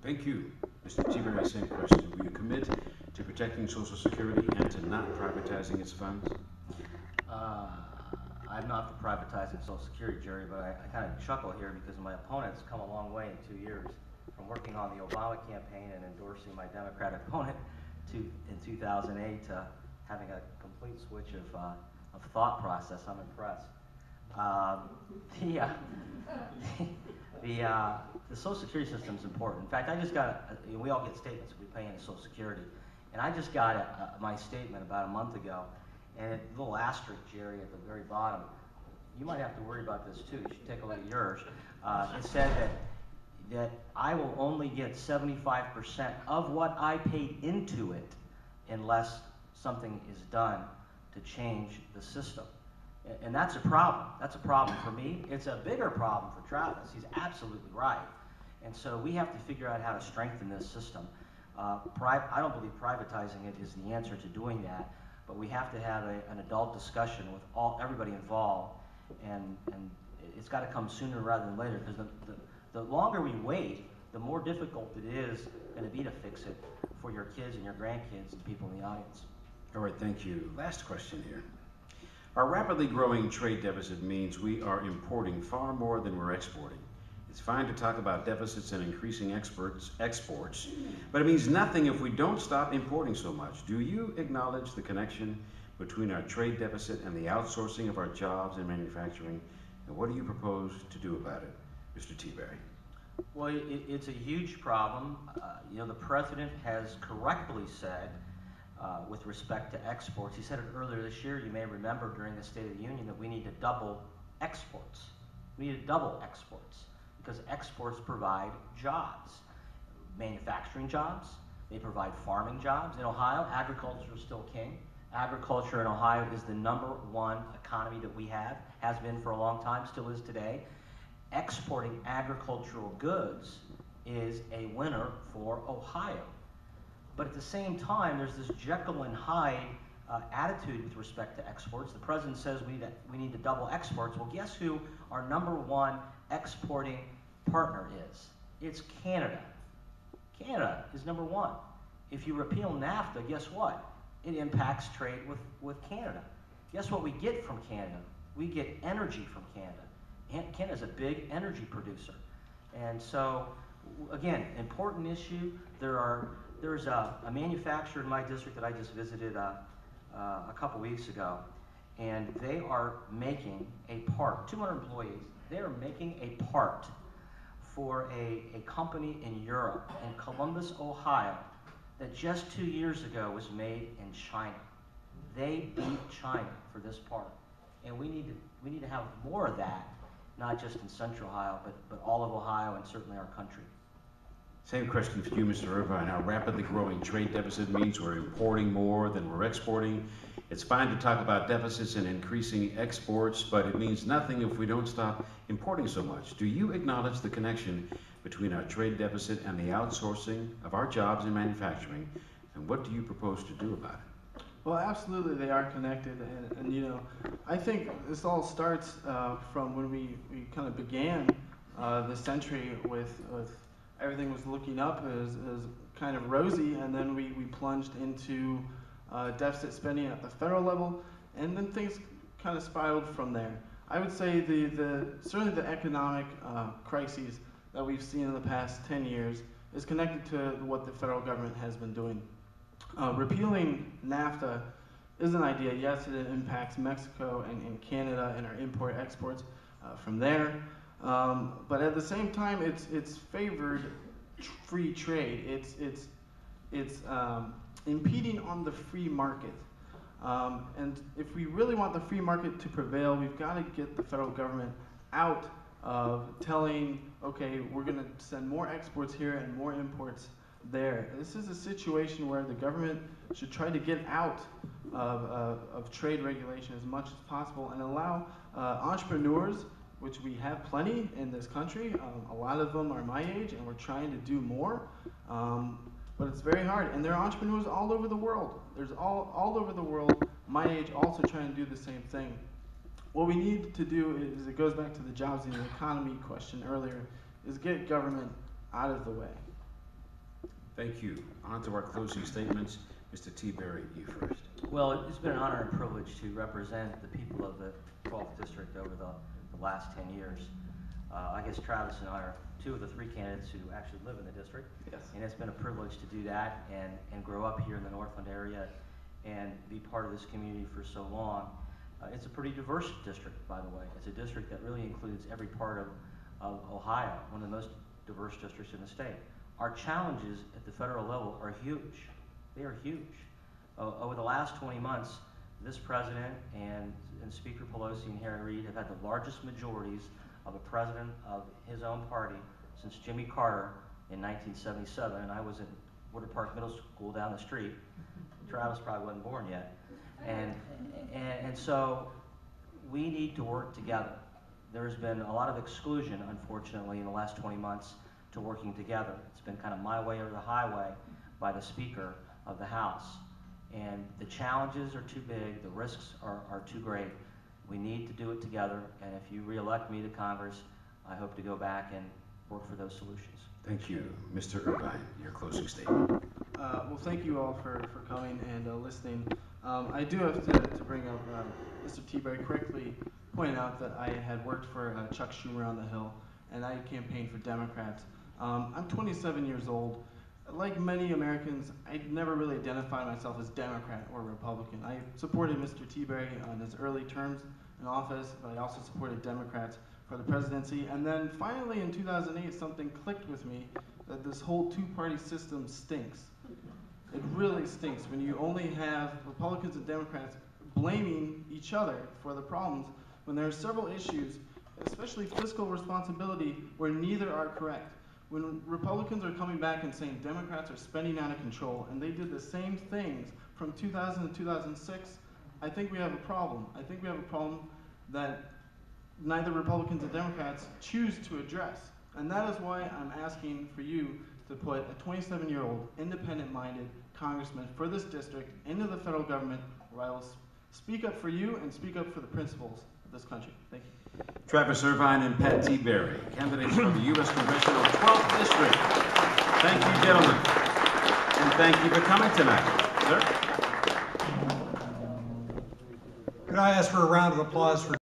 Thank you. Mr. Tiberi, same question. Will you commit to protecting Social Security and to not privatizing its funds? Uh, I'm not for privatizing Social Security, Jerry, but I kind of chuckle here because my opponent's come a long way in 2 years from working on the Obama campaign and endorsing my Democratic opponent in 2008 to having a complete switch of thought process. I'm impressed. The, uh, the Social Security system is important. In fact, I just got, we all get statements we pay into Social Security, and I just got my statement about a month ago, and a little asterisk, Jerry, at the very bottom. You might have to worry about this too. You should take a look at yours. It said that I will only get 75% of what I paid into it unless something is done to change the system. And that's a problem. That's a problem for me. It's a bigger problem for Travis. He's absolutely right. And so we have to figure out how to strengthen this system. I don't believe privatizing it is the answer to doing that, but we have to have an adult discussion with everybody involved, and it's got to come sooner rather than later, because the longer we wait, the more difficult it is going to be to fix it for your kids and your grandkids and people in the audience. All right, thank you. Last question here. Our rapidly growing trade deficit means we are importing far more than we're exporting. It's fine to talk about deficits and increasing exports, but it means nothing if we don't stop importing so much. Do you acknowledge the connection between our trade deficit and the outsourcing of our jobs and manufacturing? And what do you propose to do about it, Mr. Tiberi? Well, it's a huge problem. You know, the president has correctly said, with respect to exports, he said it earlier this year, you may remember during the State of the Union, that we need to double exports. We need to double exports because exports provide jobs, manufacturing jobs, they provide farming jobs. In Ohio, agriculture is still king. Agriculture in Ohio is the #1 economy that we have, has been for a long time, still is today. Exporting agricultural goods is a winner for Ohio. But at the same time, there's this Jekyll and Hyde attitude with respect to exports. The president says we need to double exports. Well, guess who our #1 exporting partner is? It's Canada. Canada is #1. If you repeal NAFTA, guess what? It impacts trade with Canada. Guess what we get from Canada? We get energy from Canada. Canada's a big energy producer. And so, again, important issue. There's a manufacturer in my district that I just visited a couple weeks ago, and they are making a part, 200 employees, they are making a part for a company in Europe, in Columbus, Ohio, that just 2 years ago was made in China. They beat China for this part. And we need to have more of that, not just in Central Ohio, but all of Ohio and certainly our country. Same question for you, Mr. Irvine. Our rapidly growing trade deficit means we're importing more than we're exporting. It's fine to talk about deficits and increasing exports, but it means nothing if we don't stop importing so much. Do you acknowledge the connection between our trade deficit and the outsourcing of our jobs in manufacturing? And what do you propose to do about it? Well, absolutely, they are connected, and you know, I think this all starts from when we kind of began the century with everything was looking up as kind of rosy, and then we plunged into deficit spending at the federal level, and then things kind of spiraled from there. I would say certainly the economic crises that we've seen in the past 10 years is connected to what the federal government has been doing. Repealing NAFTA is an idea. Yes, it impacts Mexico and Canada and our import-exports from there. But at the same time, it's favored free trade. It's impeding on the free market. And if we really want the free market to prevail, we've got to get the federal government out of telling, okay, we're going to send more exports here and more imports there. This is a situation where the government should try to get out of trade regulation as much as possible and allow entrepreneurs, which we have plenty in this country. A lot of them are my age, and we're trying to do more. But it's very hard, and there are entrepreneurs all over the world. There's all over the world, my age, also trying to do the same thing. What we need to do is, it goes back to the jobs and the economy question earlier, is get government out of the way. Thank you. On to our closing statements. Mr. Tiberi, you first. Well, it's been an honor and privilege to represent the people of the 12th District over the last 10 years. I guess Travis and I are two of the three candidates who actually live in the district. Yes. And it's been a privilege to do that and grow up here in the Northland area and be part of this community for so long. It's a pretty diverse district, by the way. It's a district that really includes every part of Ohio, one of the most diverse districts in the state. Our challenges at the federal level are huge. They are huge. Over the last 20 months, this president and Speaker Pelosi and Harry Reid have had the largest majorities of a president of his own party since Jimmy Carter in 1977, and I was in Woodard Park Middle School down the street. Travis probably wasn't born yet. And so we need to work together. There's been a lot of exclusion, unfortunately, in the last 20 months to working together. It's been kind of my way or the highway by the Speaker of the House. And the challenges are too big, the risks are too great. We need to do it together, and if you re-elect me to Congress, I hope to go back and work for those solutions. Thank you. Mr. Irvine, your closing statement. Well, thank you all for coming and listening. I do have to bring up Mr. Tiberi correctly pointed out that I had worked for Chuck Schumer on the Hill, and I campaigned for Democrats. I'm 27 years old. Like many Americans, I never really identified myself as Democrat or Republican. I supported Mr. Tiberi on his early terms in office, but I also supported Democrats for the presidency. And then finally in 2008, something clicked with me that this whole two-party system stinks. It really stinks when you only have Republicans and Democrats blaming each other for the problems when there are several issues, especially fiscal responsibility, where neither are correct. When Republicans are coming back and saying Democrats are spending out of control, and they did the same things from 2000 to 2006, I think we have a problem. I think we have a problem that neither Republicans or Democrats choose to address. And that is why I'm asking for you to put a 27-year-old, independent-minded congressman for this district into the federal government, where I will speak up for you and speak up for the principles of this country. Thank you. Travis Irvine and Pat Tiberi, candidates for the U.S. Congressional 12th District. Thank you, gentlemen. And thank you for coming tonight. Sir? Could I ask for a round of applause for